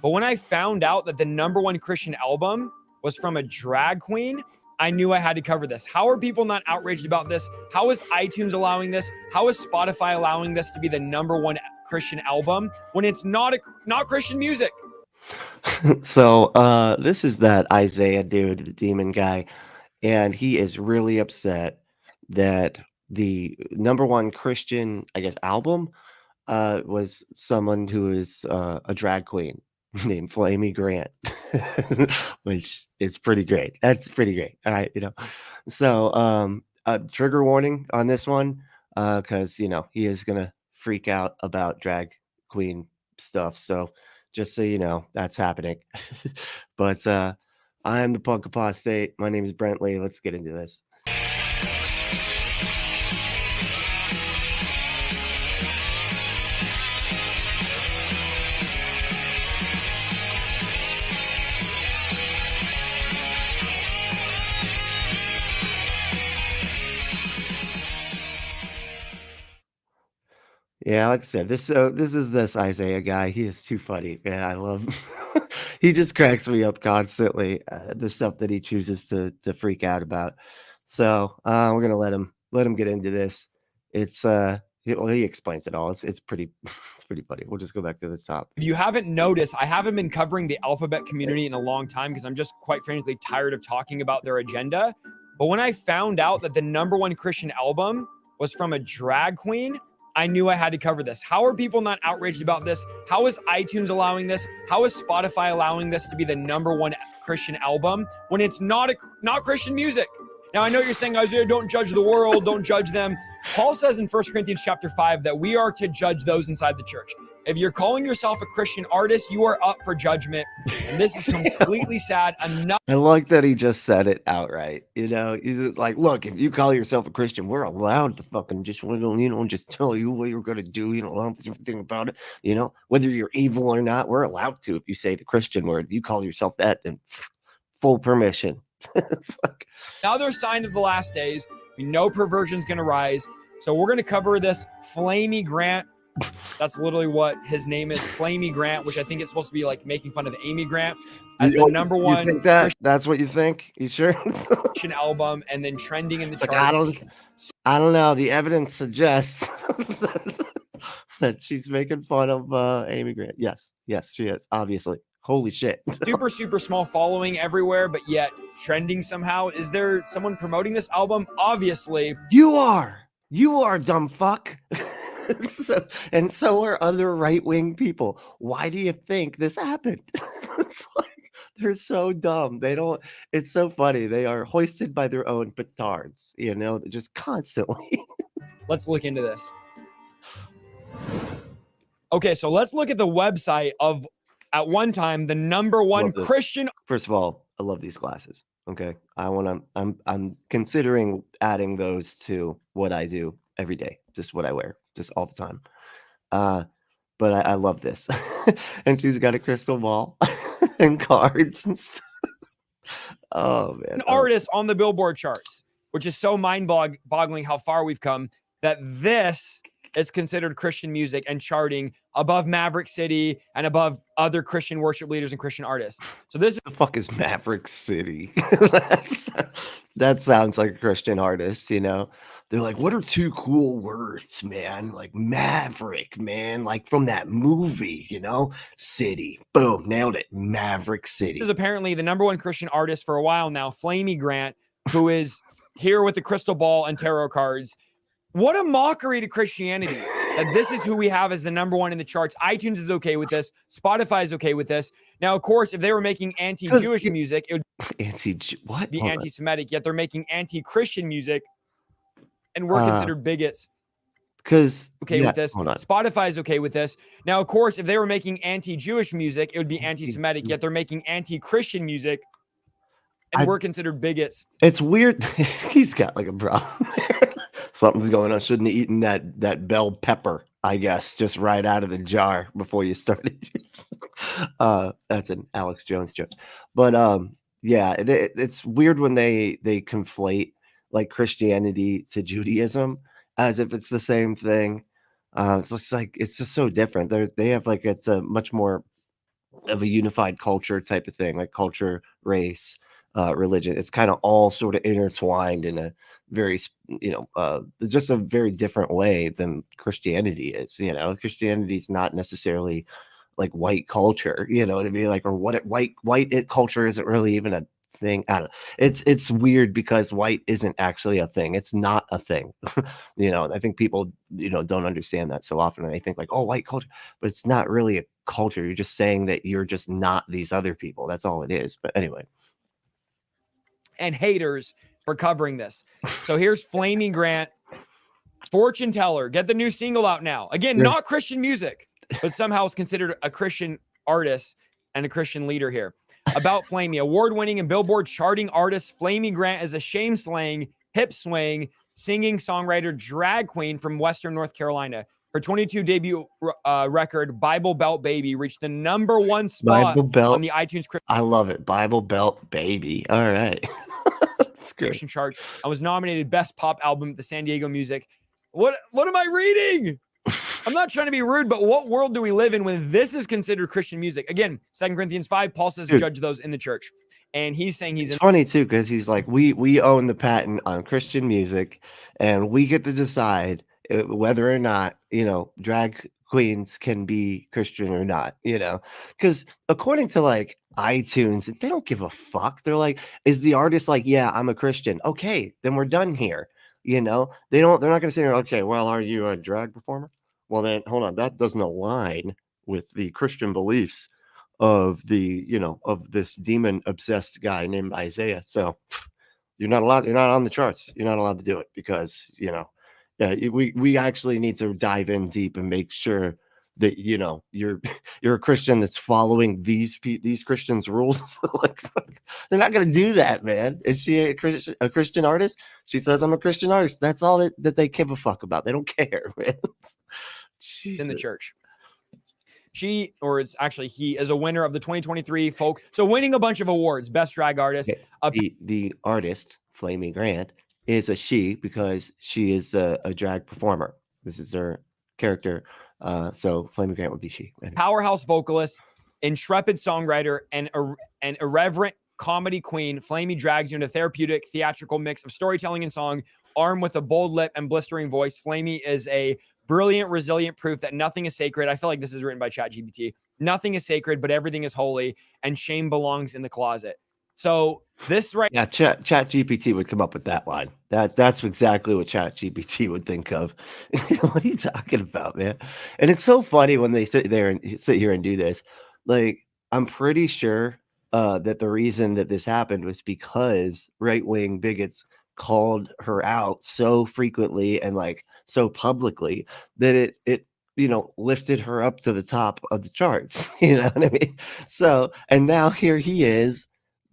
But when I found out that the #1 Christian album was from a drag queen, I knew I had to cover this. How are people not outraged about this? How is iTunes allowing this? How is Spotify allowing this to be the #1 Christian album when it's not Christian music? So this is that Isaiah dude, the demon guy, and he is really upset that the #1 Christian, I guess, album was someone who is a drag queen named Flamey Grant, which is pretty great. That's pretty great. All right, So trigger warning on this one, because he is gonna freak out about drag queen stuff. So just so you know, that's happening. But I am the punk apostate. My name is Brentley. Let's get into this. Yeah, like I said, this is this Isaiah guy. He is too funny, man. I love. He just cracks me up constantly. The stuff that he chooses to freak out about. So we're gonna let him get into this. It's he explains it all. It's pretty it's pretty funny. We'll just go back to the top. If you haven't noticed, I haven't been covering the alphabet community in a long time because I'm just quite frankly tired of talking about their agenda. But when I found out that the #1 Christian album was from a drag queen, I knew I had to cover this. How are people not outraged about this? How is iTunes allowing this? How is Spotify allowing this to be the #1 Christian album when it's not Christian music? Now, I know you're saying, Isaiah, don't judge the world, don't judge them. Paul says in 1 Corinthians chapter 5 that we are to judge those inside the church. If you're calling yourself a Christian artist, you are up for judgment. And this is completely sad. I like that he just said it outright. He's like, look, if you call yourself a Christian, we're allowed to fucking just tell you what you're going to do. You don't know everything about it. Whether you're evil or not, we're allowed to. If you say the Christian word, if you call yourself that, then full permission. It's like, another sign of the last days. We know perversion's going to rise. So we're going to cover this Flamey Grant. That's literally what his name is, Flamey Grant, which I think it's supposed to be like making fun of Amy Grant as the #1. You think that's what you think? You sure? Christian album, and then trending in the charts. I don't know. The evidence suggests that she's making fun of Amy Grant. Yes, she is. Obviously. Holy shit. super small following everywhere, but yet trending somehow. Is there someone promoting this album? Obviously. You are, dumb fuck. So are other right-wing people. Why do you think this happened? It's like, they're so dumb. It's so funny. They are hoisted by their own petards, just constantly. Let's look into this. Okay, so let's look at the website of, at one time, the #1 Christian. First of all, I love these glasses. Okay. I'm considering adding those to what I do every day. Just what I wear, just all the time. But I love this. And she's got a crystal ball and cards and stuff. Oh man. An artist on the Billboard charts, which is so mind-boggling how far we've come, that this is considered Christian music and charting above Maverick City and above other Christian worship leaders and Christian artists. So this is the fuck is Maverick City? That sounds like a Christian artist, They're like, what are two cool words, man? Like Maverick, man, like from that movie, City. Boom, nailed it. Maverick City. This is apparently the #1 Christian artist for a while now, Flamey Grant, who is here with the crystal ball and tarot cards. What a mockery to Christianity that this is who we have as the #1 in the charts. iTunes is okay with this. Spotify is okay with this. Now, of course, if they were making anti-Jewish music, it would be anti-Semitic, yet they're making anti-Christian music, and we're considered bigots. Because with this. Spotify is okay with this. Now, of course, if they were making anti-Jewish music, it would be anti-Semitic, yet they're making anti-Christian music, and we're considered bigots. It's weird. He's got like a problem. Something's going on. Shouldn't have eaten that bell pepper, I guess, just right out of the jar before you started. That's an Alex Jones joke. But yeah, it's weird when they conflate like Christianity to Judaism as if it's the same thing. It's just like, it's just so different. They have like, it's a much more of a unified culture type of thing, like culture, race, religion. It's kind of all sort of intertwined in a very, just a very different way than Christianity is. Christianity is not necessarily like white culture. You know what I mean? Like, or white culture isn't really even a thing. I don't know. It's weird because white isn't actually a thing. It's not a thing. I think people don't understand that so often, and they think like, oh, white culture, but it's not really a culture. You're just saying that you're just not these other people. That's all it is. But anyway, and haters for covering this. So here's Flamey Grant, fortune teller. Get the new single out now. Again, not Christian music, but somehow is considered a Christian artist and a Christian leader here. About Flamy, award-winning and Billboard charting artist Flamey Grant is a shame-slaying, hip-swaying, singing songwriter drag queen from Western North Carolina. Her 22 debut record, Bible Belt Baby, reached the #1 spot on the iTunes. I love it. Bible Belt Baby. All right. Christian charts. I was nominated Best Pop Album at the San Diego Music. What am I reading? I'm not trying to be rude, but what world do we live in when this is considered Christian music? Again, 2 Corinthians 5, Paul says, judge those in the church. And he's saying it's funny too, because he's like, we own the patent on Christian music, and we get to decide whether or not, drag queens can be Christian or not, because according to like iTunes, they don't give a fuck. They're like, is the artist like, yeah, I'm a Christian. Okay, then we're done here. They're not going to say, okay, well, are you a drag performer? Well, then hold on, that doesn't align with the Christian beliefs of of this demon obsessed guy named Isaiah. So you're not on the charts. You're not allowed to do it because, we actually need to dive in deep and make sure that, you're a Christian that's following these Christians' rules. Like, they're not going to do that, man. Is she a Christian artist? She says, I'm a Christian artist. That's all that they give a fuck about. They don't care, man. In the church. He is a winner of the 2023 folk. So winning a bunch of awards, best drag artist. The artist, Flamey Grant, is a she because she is a drag performer. This is her character. So Flamey Grant would be she. Powerhouse vocalist, intrepid songwriter, and irreverent comedy queen. Flamy drags you into a therapeutic theatrical mix of storytelling and song, armed with a bold lip and blistering voice. Flamy is a brilliant, resilient proof that nothing is sacred. I feel like this is written by ChatGPT. Nothing is sacred, but everything is holy, and shame belongs in the closet. So this ChatGPT would come up with that line. That's exactly what ChatGPT would think of. What are you talking about, man? And it's so funny when they sit here and do this. Like, I'm pretty sure that the reason that this happened was because right-wing bigots called her out so frequently and like so publicly that it lifted her up to the top of the charts. You know what I mean? So, and now here he is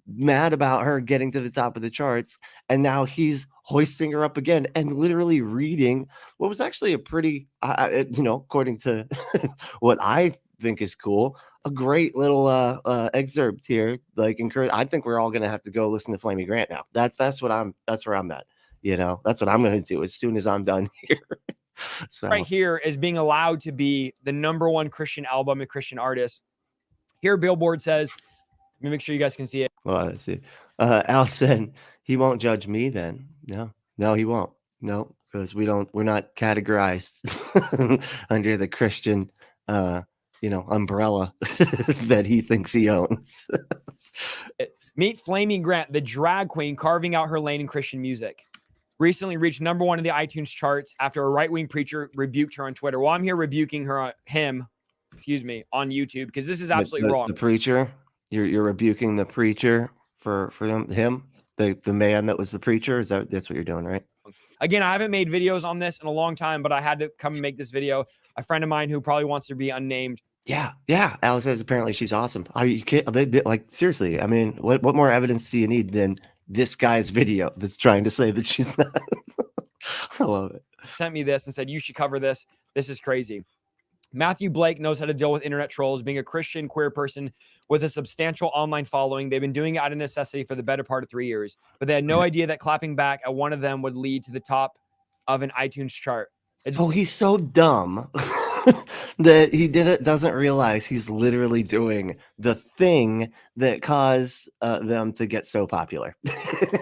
mad about her getting to the top of the charts, and now he's hoisting her up again and literally reading what was actually a pretty according to what I think is cool, a great little excerpt here. Like, I think we're all gonna have to go listen to Flamey Grant now. That's where I'm at. That's what I'm gonna do as soon as I'm done here. So right here is being allowed to be the #1 Christian album and Christian artist. Here, Billboard says, let me make sure you guys can see it. Well, let's see. Al said he won't judge me then. No, he won't. No, because we're not categorized under the Christian umbrella that he thinks he owns. Meet Flamey Grant, the drag queen carving out her lane in Christian music. Recently reached #1 in the iTunes charts after a right-wing preacher rebuked her on Twitter. Well, I'm here rebuking him on YouTube because this is absolutely wrong. The preacher, you're rebuking the preacher for him, the man that was the preacher. That's what you're doing, right? Again, I haven't made videos on this in a long time, but I had to come and make this video. A friend of mine who probably wants to be unnamed. Yeah. Alice says apparently she's awesome. Are you kidding? Like, seriously, I mean, what more evidence do you need than this guy's video that's trying to say that she's not? I love it. Sent me this and said, you should cover this. This is crazy. Matthew Blake knows how to deal with internet trolls, being a Christian queer person with a substantial online following. They've been doing it out of necessity for the better part of 3 years, but they had no idea that clapping back at one of them would lead to the top of an iTunes chart. He's so dumb that he doesn't realize he's literally doing the thing that caused them to get so popular.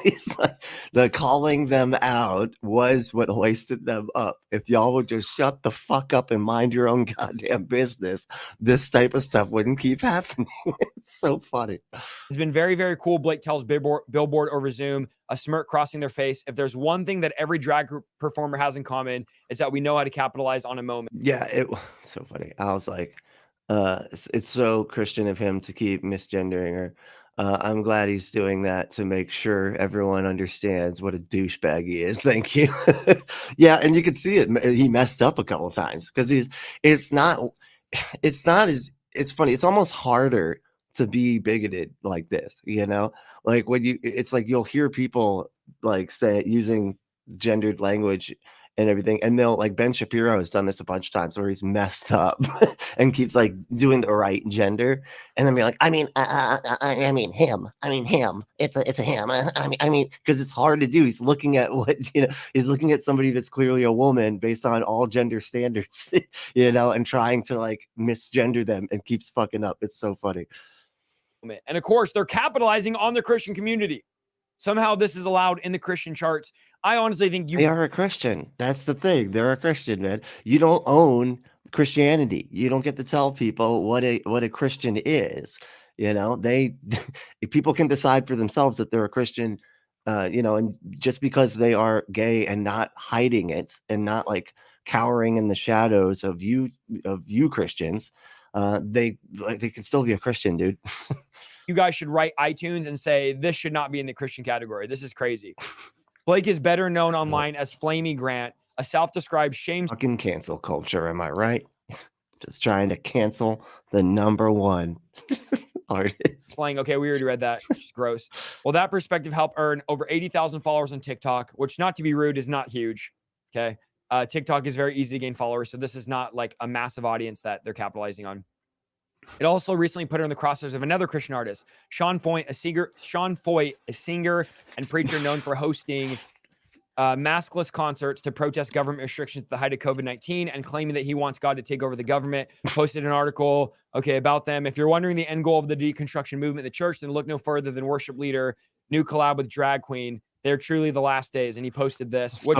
He's like, the calling them out was what hoisted them up. If y'all would just shut the fuck up and mind your own goddamn business, this type of stuff wouldn't keep happening. It's so funny. It's been very, very cool. Blake tells Billboard over Zoom, a smirk crossing their face. If there's one thing that every drag performer has in common, it's that we know how to capitalize on a moment. Yeah, it was so funny. I was like, it's so Christian of him to keep misgendering her. I'm glad he's doing that to make sure everyone understands what a douchebag he is. Thank you. Yeah, and you can see it. He messed up a couple of times because it's not it's funny. It's almost harder to be bigoted like this, like it's like you'll hear people like say using gendered language and everything, and they'll like Ben Shapiro has done this a bunch of times where he's messed up and keeps like doing the right gender, and then be like, I mean him, it's a him, because it's hard to do. He's looking at he's looking at somebody that's clearly a woman based on all gender standards, and trying to like misgender them and keeps fucking up. It's so funny. And of course, they're capitalizing on the Christian community. Somehow this is allowed in the Christian charts. I honestly think they are a Christian. That's the thing. They're a Christian, man. You don't own Christianity. You don't get to tell people what a Christian is. People can decide for themselves that they're a Christian, and just because they are gay and not hiding it and not like cowering in the shadows of you Christians, they can still be a Christian, dude. You guys should write iTunes and say, this should not be in the Christian category. This is crazy. Blake is better known online as Flamey Grant, a self-described shame. Fucking cancel culture, am I right? Just trying to cancel the number one artist. Slang. Okay, we already read that. It's gross. Well, that perspective helped earn over 80,000 followers on TikTok, which, not to be rude, is not huge. Okay. TikTok is very easy to gain followers, so this is not like a massive audience that they're capitalizing on. It also recently put her in the crosshairs of another Christian artist, Sean Foy, a singer and preacher known for hosting maskless concerts to protest government restrictions at the height of COVID-19 and claiming that he wants God to take over the government. Posted an article, about them. If you're wondering the end goal of the deconstruction movement in the church, then look no further than worship leader, new collab with drag queen. They're truly the last days. And he posted this. Which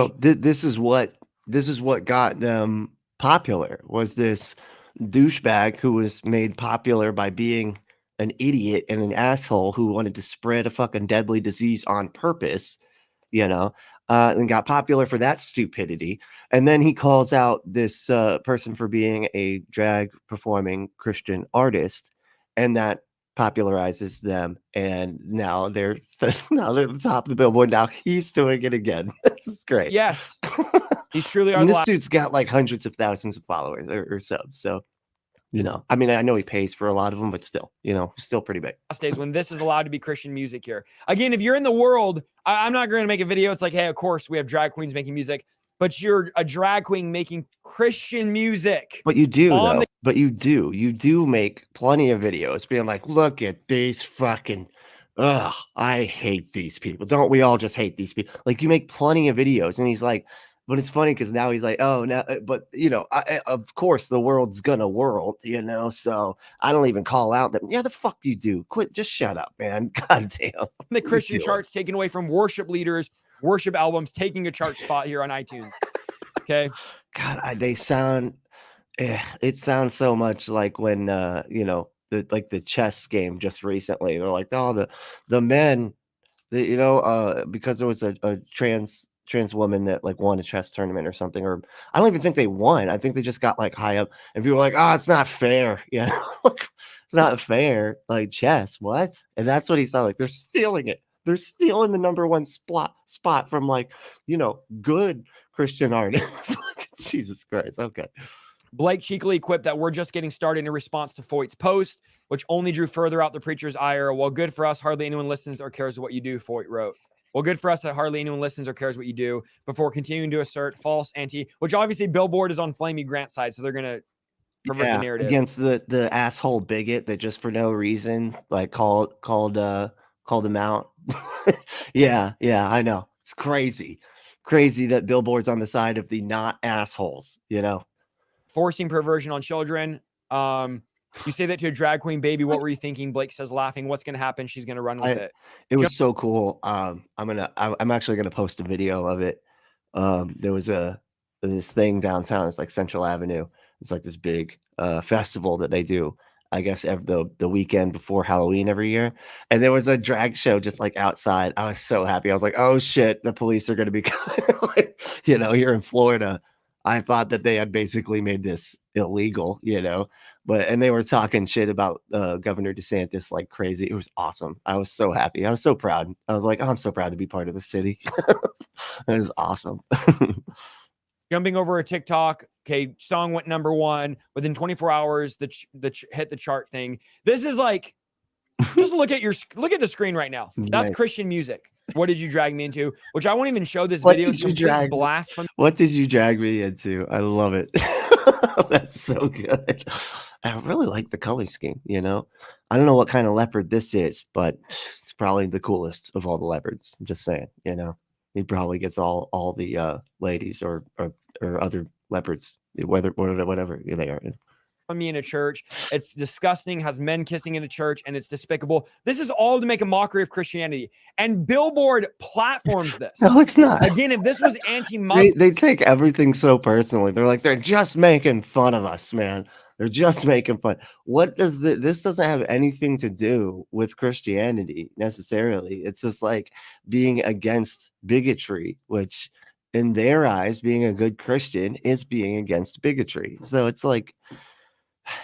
this is what got them popular, was this douchebag who was made popular by being an idiot and an asshole who wanted to spread a fucking deadly disease on purpose, and got popular for that stupidity. And then he calls out this person for being a drag performing Christian artist, and that popularizes them. And now they're at the top of the Billboard. Now he's doing it again. This is great. Yes. He's truly this dude's got like hundreds of thousands of followers or subs. So, I know he pays for a lot of them, but still, still pretty big. Days when this is allowed to be Christian music here. Again, if you're in the world, I'm not going to make a video. It's like, hey, of course we have drag queens making music, but you're a drag queen making Christian music. But you do, though. But you do make plenty of videos being like, look at these fucking, I hate these people. Don't we all just hate these people? Like, you make plenty of videos, and he's like, but it's funny because now he's like, oh, now, but of course the world's gonna world, so I don't even call out that. Yeah, the fuck you do. Quit, just shut up, man. God damn. The Christian charts taken away from worship leaders, worship albums taking a chart spot here on iTunes. Okay. God, they sound. It sounds so much like when the chess game just recently. They're like, oh, the men, because there was a trans woman that like won a chess tournament or something, or I don't even think they won. I think they just got like high up, and people were like, oh, it's not fair. It's not fair. Like, chess, what? And that's what he sounded like. They're stealing it. They're stealing the number one spot from like, good Christian artists. Jesus Christ. Okay. Blake cheekily quipped that we're just getting started in response to Foyt's post, which only drew further out the preacher's ire. Well, good for us. Hardly anyone listens or cares what you do, Foyt wrote. Well, good for us that hardly anyone listens or cares what you do, before continuing to assert false which obviously Billboard is on Flamey Grant's side, so they're going to pervert the narrative. Against the asshole bigot that just for no reason, like, called him out. Yeah, I know. It's crazy that Billboard's on the side of the not assholes, forcing perversion on children. You say that to a drag queen, baby. What were you thinking? Blake says, laughing. What's going to happen? She's going to run with it. It was so cool. I'm actually gonna post a video of it. There was this thing downtown. It's like Central Avenue. It's like this big festival that they do, I guess, the weekend before Halloween every year. And there was a drag show just like outside. I was so happy. I was like, oh shit, the police are gonna be coming. Like, here in Florida. I thought that they had basically made this illegal, and they were talking shit about Governor DeSantis like crazy. It was awesome. I was so happy. I was so proud. I was like, oh, I'm so proud to be part of the city. It was awesome. Jumping over a TikTok. Okay, song went #1 within 24 hours. Hit the chart thing. This is like, just look at the screen right now. That's nice. Christian music. What did you drag me into? Which I won't even show this video. It's complete blasphemy. What did you drag me into? I love it. That's so good. I really like the color scheme. I don't know what kind of leopard this is, but it's probably the coolest of all the leopards. I'm just saying. He probably gets all the ladies or other leopards, whatever they are. Me in a church. It's disgusting, has men kissing in a church, and it's despicable. This is all to make a mockery of Christianity. And Billboard platforms this. No, it's not. Again, if this was anti-Muslim, they take everything so personally. They're like, they're just making fun of us, man. They're just making fun. What does this doesn't have anything to do with Christianity necessarily. It's just like being against bigotry, which in their eyes, being a good Christian is being against bigotry. So it's like,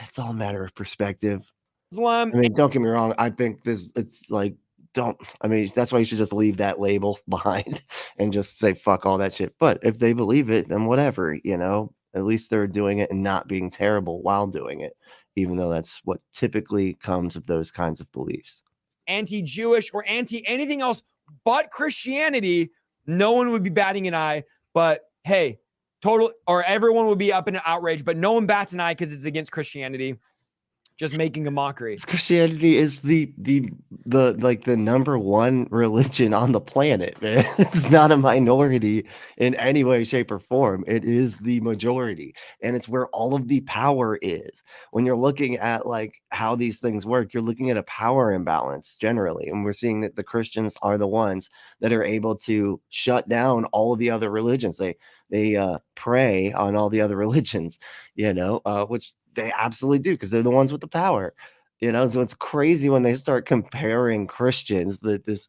it's all a matter of perspective. Islam. I mean, don't get me wrong. I think it's like, that's why you should just leave that label behind and just say, fuck all that shit. But if they believe it, then whatever, at least they're doing it and not being terrible while doing it, even though that's what typically comes of those kinds of beliefs. Anti-Jewish or anti-anything else but Christianity, no one would be batting an eye. But hey, everyone would be up in an outrage, but no one bats an eye because it's against Christianity. Just making a mockery. Christianity is the #1 religion on the planet, man. It's not a minority in any way, shape, or form. It is the majority, and it's where all of the power is. When you're looking at like how these things work, you're looking at a power imbalance generally, and we're seeing that the Christians are the ones that are able to shut down all of the other religions. They prey on all the other religions, which they absolutely do because they're the ones with the power, so it's crazy when they start comparing Christians, this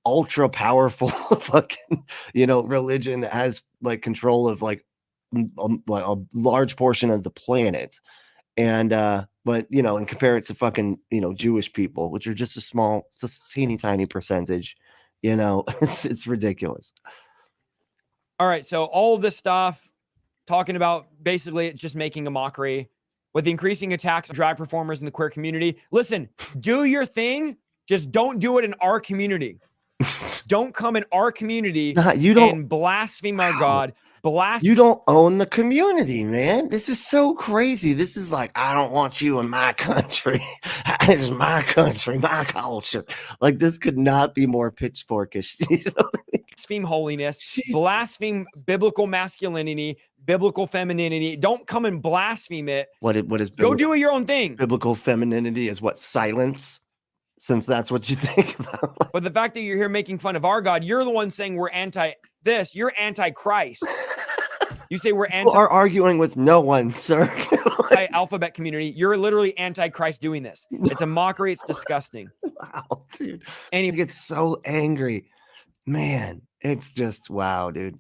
ultra powerful fucking, religion that has like control of like a large portion of the planet. And, and compare it to fucking, Jewish people, which are just it's a teeny tiny percentage, it's ridiculous. All right. So all of this stuff talking about basically it's just making a mockery with increasing attacks on drag performers in the queer community. Listen, do your thing. Just don't do it in our community. Don't come in our community and blaspheme our God. You don't own the community, man. This is so crazy. This is like, I don't want you in my country. This is my country, my culture. Like, this could not be more pitchforkish. Blaspheme holiness, blaspheme biblical masculinity, biblical femininity. Don't come and blaspheme it. What is go do your own thing. Biblical femininity is what? Silence? Since that's what you think about. But the fact that you're here making fun of our God, you're the one saying we're anti this. You're anti-Christ. You say we're anti. People are arguing with no one, sir. Alphabet community. You're literally anti-Christ doing this. It's a mockery. It's disgusting. Wow, dude. And he gets so angry. Man, it's just wow, dude.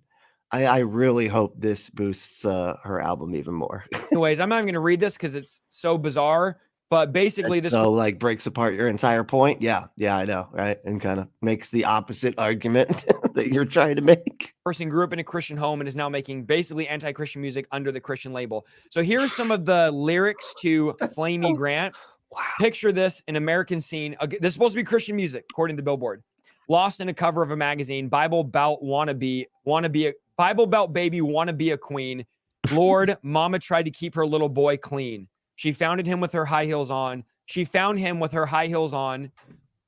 I really hope this boosts her album even more. Anyways, I'm not even going to read this because it's so bizarre. But basically, this like breaks apart your entire point. Yeah, I know, right? And kind of makes the opposite argument that you're trying to make. Person grew up in a Christian home and is now making basically anti-Christian music under the Christian label. So here's some of the lyrics to Flamey Grant. Wow. Picture this: an American scene. This is supposed to be Christian music, according to Billboard. Lost in a cover of a magazine. Bible Belt Bible Belt baby wanna be a queen. Lord, mama tried to keep her little boy clean. She found him with her high heels on.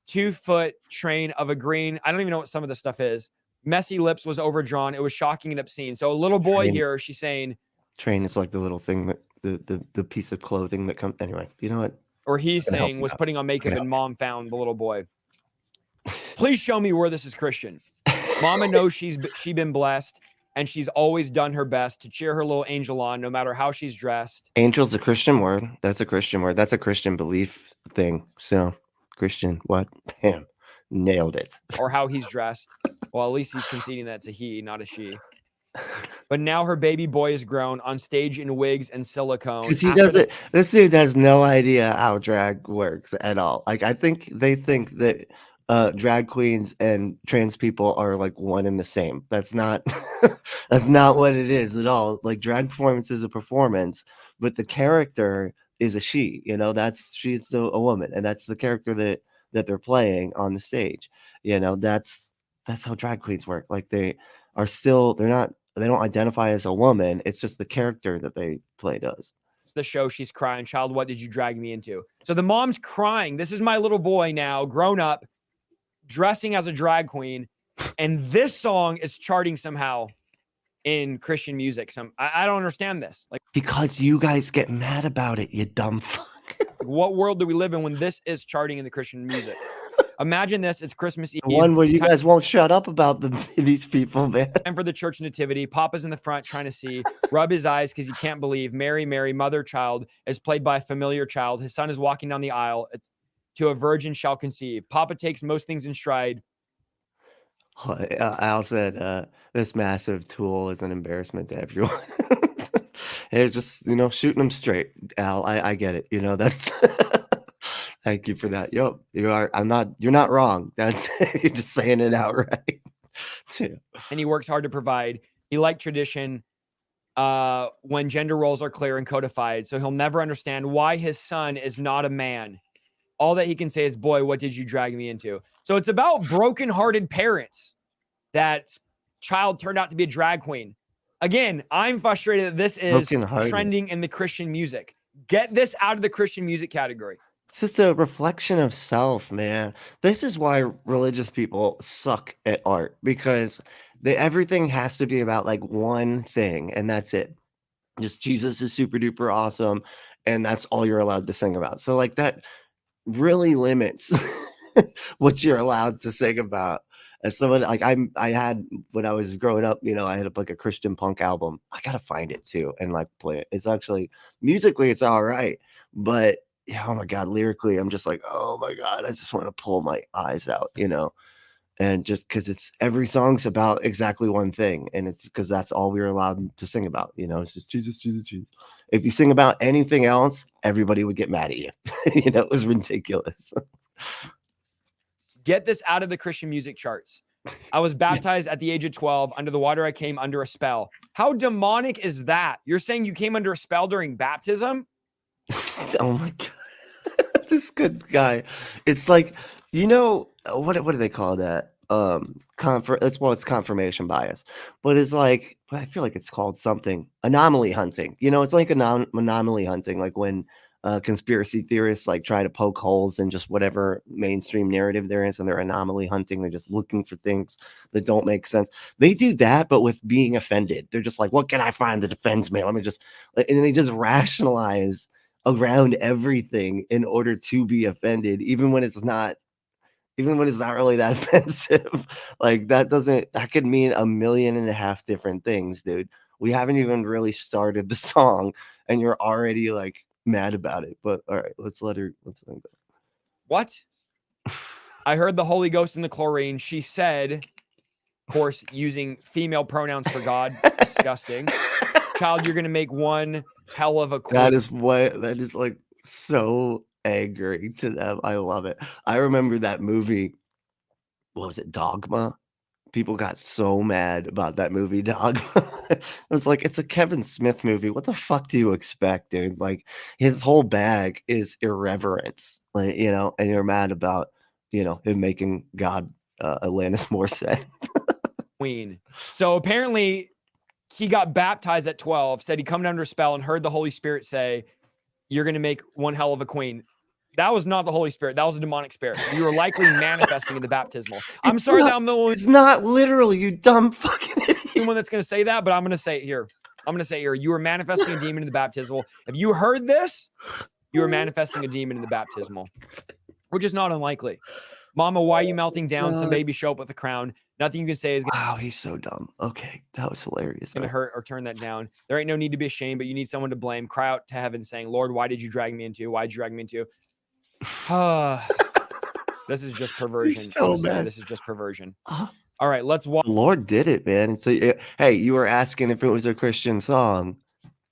2-foot train of a green. I don't even know what some of the stuff is. Messy lips was overdrawn. It was shocking and obscene. So a little boy here, she's saying, Train is like the little thing that the piece of clothing that comes. Anyway, you know what? Or he's gonna help saying you was out. putting on makeup gonna and mom found the little boy. Please show me where this is Christian. Mama knows she been blessed, and she's always done her best to cheer her little angel on, no matter how she's dressed. Angel's a Christian word. That's a Christian word. That's a Christian belief thing. So Christian, what? Bam, nailed it. Or how he's dressed. Well, at least he's conceding that it's a he, not a she. But now her baby boy is grown on stage in wigs and silicone. Because he doesn't. This dude has no idea how drag works at all. Like I think they think that drag queens and trans people are like one and the same. That's not. That's not what it is at all. Like drag performance is a performance, but the character is a she. You know, she's a woman, and that's the character that they're playing on the stage. You know, that's how drag queens work. Like they are still. They don't identify as a woman. It's just the character that they play does. The show, she's crying, child, what did you drag me into? So the mom's crying. This is my little boy now, grown up, dressing as a drag queen. And this song is charting somehow in Christian music. I don't understand this. Like, because you guys get mad about it, you dumb fuck. What world do we live in when this is charting in the Christian music? Imagine this. It's Christmas Eve. The one where you guys won't shut up about these people, man. And for the church nativity, Papa's in the front trying to see, rub his eyes because he can't believe Mary, mother, child, is played by a familiar child. His son is walking down the aisle to a virgin shall conceive. Papa takes most things in stride. Al said, this massive tool is an embarrassment to everyone. It's just, shooting them straight, Al. I get it. That's... Thank you for that. Yo, you're not wrong. That's you're just saying it outright. Too. And he works hard to provide. He liked tradition when gender roles are clear and codified. So he'll never understand why his son is not a man. All that he can say is, boy, what did you drag me into? So it's about broken-hearted parents. That child turned out to be a drag queen. Again, I'm frustrated that this is trending in the Christian music. Get this out of the Christian music category. It's just a reflection of self, man. This is why religious people suck at art, because everything has to be about like one thing, and that's it. Just Jesus is super duper awesome, and that's all you're allowed to sing about. So like that really limits what you're allowed to sing about. As someone like I had when I was growing up, I had like a Christian punk album. I gotta find it too and like play it. It's actually musically it's all right, but oh my God, lyrically, I'm just like, oh my God, I just want to pull my eyes out, and just because it's every song's about exactly one thing, and it's because that's all we were allowed to sing about, it's just Jesus, Jesus, Jesus. If you sing about anything else, everybody would get mad at you. It was ridiculous. Get this out of the Christian music charts. I was baptized at the age of 12. Under the water, I came under a spell. How demonic is that? You're saying you came under a spell during baptism? Oh my God. This good guy. It's like, what do they call that? It's confirmation bias. But it's like, I feel like it's called something. Anomaly hunting. It's like anomaly hunting, like when conspiracy theorists like try to poke holes in just whatever mainstream narrative there is, and they're anomaly hunting. They're just looking for things that don't make sense. They do that, but with being offended. They're just like, what can I find that offends me? And they just rationalize around everything in order to be offended, even when it's not really that offensive. Like that could mean 1.5 million different things, dude. We haven't even really started the song and you're already like mad about it. But all right, let's let her go. What? I heard the Holy Ghost in the chlorine. She said, of course, using female pronouns for God. Disgusting. Child, you're gonna make one hell of a queen. That is like so angry to them. I love it. I remember that movie. What was it? Dogma. People got so mad about that movie, Dogma. It was like, it's a Kevin Smith movie. What the fuck do you expect, dude? Like his whole bag is irreverence, like, and you're mad about, him making God Alanis Morissette. Queen. So apparently he got baptized at 12, said he come under a spell and heard the Holy Spirit say, you're going to make one hell of a queen. That was not the Holy Spirit. That was a demonic spirit. You were likely manifesting in the baptismal. I'm sorry that I'm the one. It's not literal, you dumb fucking idiot. The one that's going to say that, but I'm going to say it here. I'm going to say here, you are manifesting a demon in the baptismal. If you heard this, you are manifesting a demon in the baptismal, which is not unlikely. Mama, why are you melting down? Some baby show up with a crown. Nothing you can say is going Wow, he's so dumb. Okay, that was hilarious. to hurt or turn that down. There ain't no need to be ashamed, but you need someone to blame. Cry out to heaven saying, Lord, why did you drag me into? Why did you drag me into? This is just perversion. So bad. This is just perversion. All right, let's watch. The Lord did it, man. So, hey, you were asking if it was a Christian song.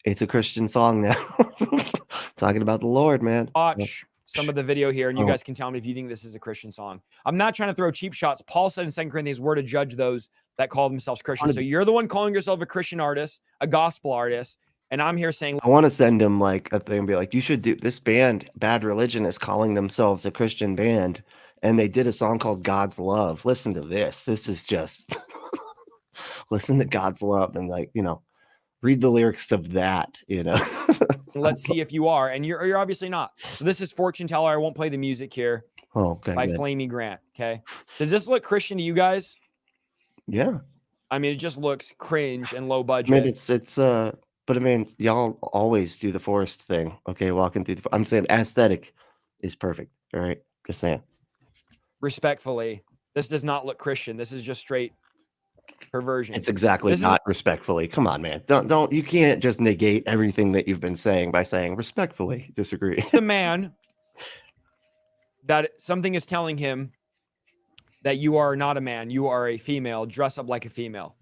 It's a Christian song now. Talking about the Lord, man. Watch some of the video here, and you guys can tell me if you think this is a Christian song. I'm not trying to throw cheap shots. Paul said in 2 Corinthians, we're to judge those that call themselves Christians. So you're the one calling yourself a Christian artist, a gospel artist, and I'm here saying, I want to send him like a thing and be like, you should do this band, Bad Religion, is calling themselves a Christian band, and they did a song called God's Love. Listen to this. This is just listen to God's Love and, like, read the lyrics of that, let's see if you are, and you're obviously not. So this is Fortune Teller. I won't play the music here. Oh, okay. By Flamey Grant. Okay. Does this look Christian to you guys? Yeah. I mean, it just looks cringe and low budget. I mean, it's but I mean, y'all always do the forest thing. Okay, walking through I'm saying aesthetic is perfect. All right. Just saying. Respectfully, this does not look Christian. This is just straight perversion. It's exactly not respectfully. Come on, man. Don't you can't just negate everything that you've been saying by saying respectfully disagree. The man that something is telling him that you are not a man, you are a female, dress up like a female.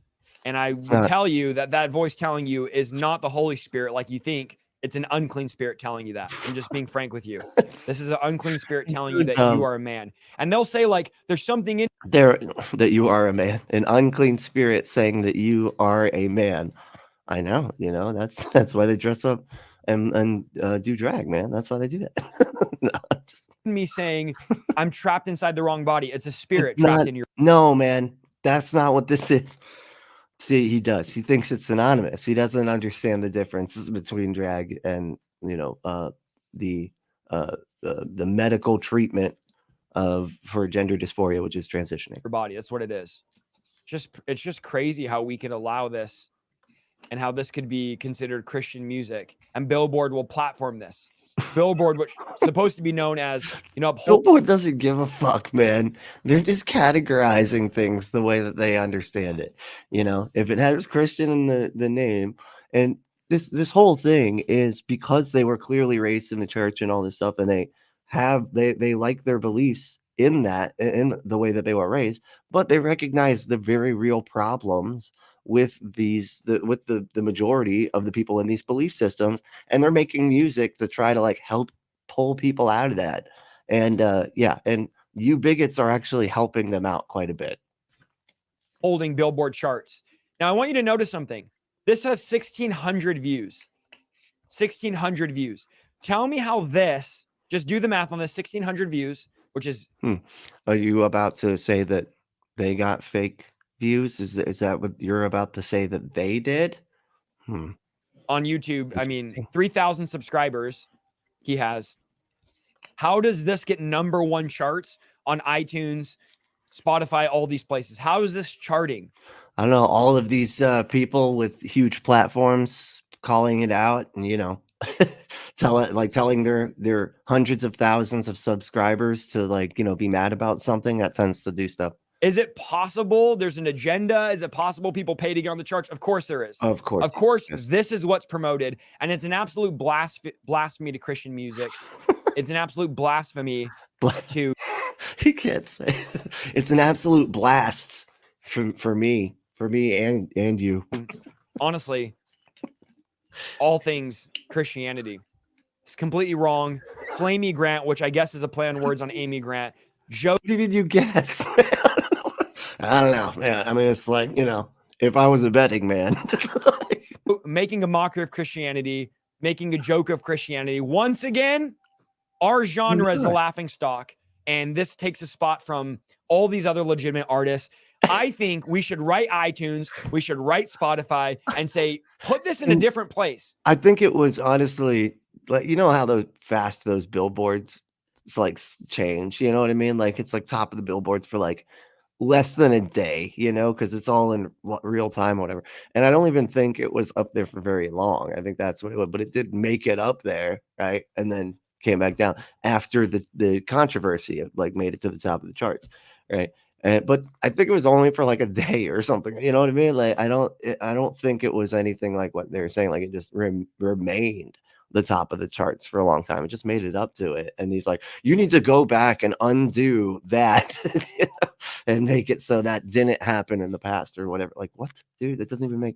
And I will tell you that voice telling you is not the Holy Spirit like you think. It's an unclean spirit telling you that. I'm just being frank with you. This is an unclean spirit telling you that you are a man. And they'll say, like, there's something in there that you are a man. An unclean spirit saying that you are a man. I know, that's why they dress up and do drag, man. That's why they do that. Me saying I'm trapped inside the wrong body. It's a spirit trapped in your. No, man, that's not what this is. See, he does. He thinks it's synonymous. He doesn't understand the difference between drag and the medical treatment for gender dysphoria, which is transitioning. Your body. That's what it is. It's just crazy how we could allow this, and how this could be considered Christian music, and Billboard will platform this. Billboard, which is supposed to be known as, Billboard doesn't give a fuck, man. They're just categorizing things the way that they understand it. If it has Christian in the name, and this whole thing is because they were clearly raised in the church and all this stuff, and they like their beliefs in that, in the way that they were raised, but they recognize the very real problems with the majority of the people in these belief systems, and they're making music to try to help pull people out of that. And and you bigots are actually helping them out quite a bit. Holding Billboard charts. Now I want you to notice something. This has 1,600 views. 1,600 views. Tell me how this, just do the math on this, 1,600 views, which is. Are you about to say that they got fake views? Is that what you're about to say that they did? On YouTube, I mean, 3,000 subscribers he has. How does this get #1 charts on iTunes, Spotify, all these places? How is this charting? I don't know. All of these people with huge platforms calling it out, and telling their hundreds of thousands of subscribers to be mad about something. That tends to do stuff. Is it possible there's an agenda? Is it possible people pay to get on the charts? Of course there is. Of course. Of course, yes. This is what's promoted, and it's an absolute blasphemy to Christian music. It's an absolute blasphemy to. He can't say. It's an absolute blast for me and you. Honestly, all things Christianity. It's completely wrong. Flamey Grant, which I guess is a play on words on Amy Grant. What did you guess? I don't know, man. I mean, it's like, if I was a betting man. Making a mockery of Christianity, making a joke of Christianity. Once again, our genre is the laughing stock, and this takes a spot from all these other legitimate artists. I think we should write iTunes, we should write Spotify, and say, put this in a different place. I think it was honestly, how those billboards change, you know what I mean? It's top of the billboards for less than a day, you know, because it's all in real time, whatever. And I don't even think it was up there for very long. I think that's what it was, but it did make it up there, right? And then came back down after the controversy of like made it to the top of the charts, right? And but I think it was only for like a day or something. You know what I mean? Like I don't think it was anything like what they were saying. Like it just remained the top of the charts for a long time. It just made it up to it. And he's like, you need to go back and undo that you know, and make it so that didn't happen in the past or whatever. Like, what, dude? That doesn't even make.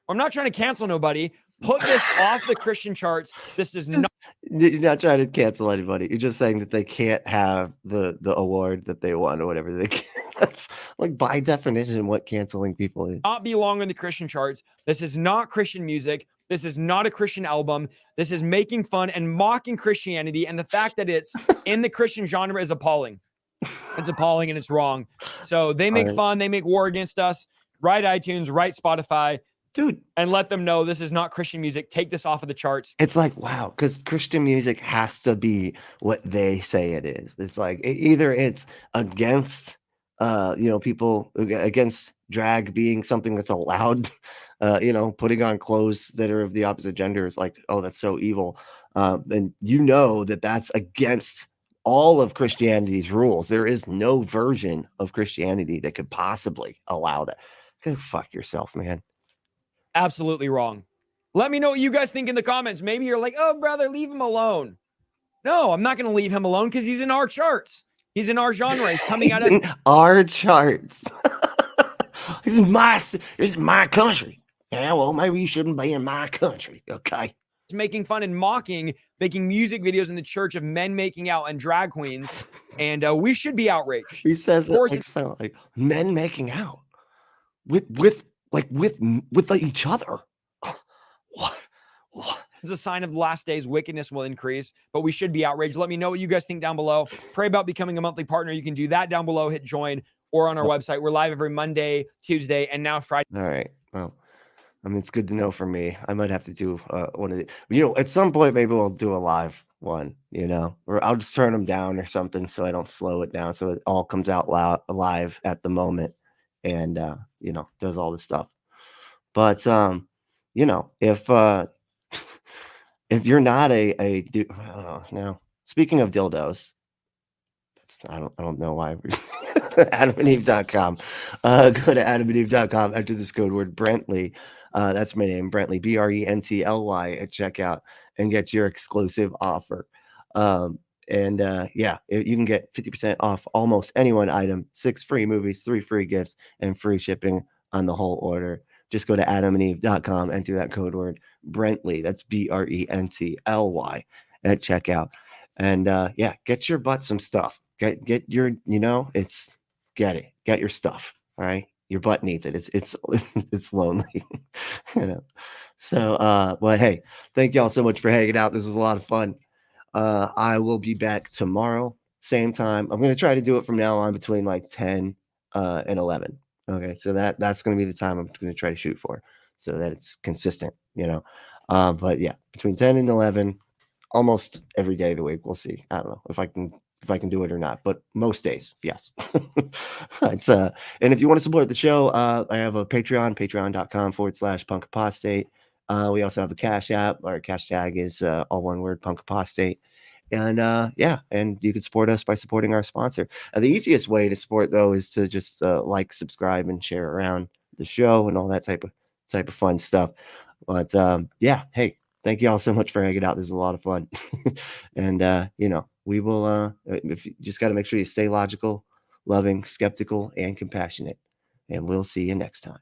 I'm not trying to cancel nobody. Put this off the Christian charts. This is not. You're not trying to cancel anybody. You're just saying that they can't have the award that they won or whatever. They can. That's like by definition what canceling people is. Not belong in the Christian charts. This is not Christian music. This is not a Christian album. This is making fun and mocking Christianity. And the fact that it's in the Christian genre is appalling. It's appalling and it's wrong. So they make fun. They make war against us. Write iTunes, write Spotify. Dude, and let them know this is not Christian music. Take this off of the charts. It's like, wow, because Christian music has to be what they say it is. It's like either it's against people against drag being something that's allowed, putting on clothes that are of the opposite gender is like, oh, that's so evil. And that's against all of Christianity's rules. There is no version of Christianity that could possibly allow that. Go fuck yourself, man. Absolutely wrong. Let me know what you guys think in the comments. Maybe you're like, oh, brother, leave him alone. No, I'm not going to leave him alone because he's in our charts. He's in our genre. He's coming out of our charts. This is my country. Yeah, well, maybe you shouldn't be in my country. Okay. It's making fun and mocking, making music videos in the church of men making out and drag queens. And we should be outraged. He says like men making out with each other. What? It's a sign of the last days. Wickedness will increase, but we should be outraged. Let me know what you guys think down below. Pray about becoming a monthly partner. You can do that down below. Hit join or on our website. We're live every Monday, Tuesday, and now Friday. All right. Well, I mean, it's good to know for me. I might have to do one of the, at some point, maybe we'll do a live one, or I'll just turn them down or something so I don't slow it down. So it all comes out live at the moment and, does all this stuff. But, if you're not a dude, I don't know. Now, speaking of dildos, I don't know why. AdamandEve.com. Go to AdamandEve.com. Enter this code word Brently. That's my name, Brently, Brently at checkout, and get your exclusive offer. You can get 50% off almost any one item, 6 free movies, 3 free gifts, and free shipping on the whole order. Just go to AdamandEve.com, enter that code word Brently. That's Brently at checkout. And get your butt some stuff. Get your, get your stuff. All right. Your butt needs it. It's lonely. So hey, thank y'all so much for hanging out. This was a lot of fun. I will be back tomorrow, same time. I'm gonna try to do it from now on between like 10 and 11. Okay, so that's going to be the time I'm going to try to shoot for, so that it's consistent, But yeah, between 10 and 11, almost every day of the week. We'll see. I don't know if I can do it or not, but most days, yes. And if you want to support the show, I have a Patreon, patreon.com/Punk Apostate. We also have a Cash App. Our cash tag is all one word, Punk Apostate. And and you can support us by supporting our sponsor. The easiest way to support, though, is to just like, subscribe, and share around the show and all that type of fun stuff. But hey, thank you all so much for hanging out. This is a lot of fun. And we will. If you just got to make sure you stay logical, loving, skeptical, and compassionate. And we'll see you next time.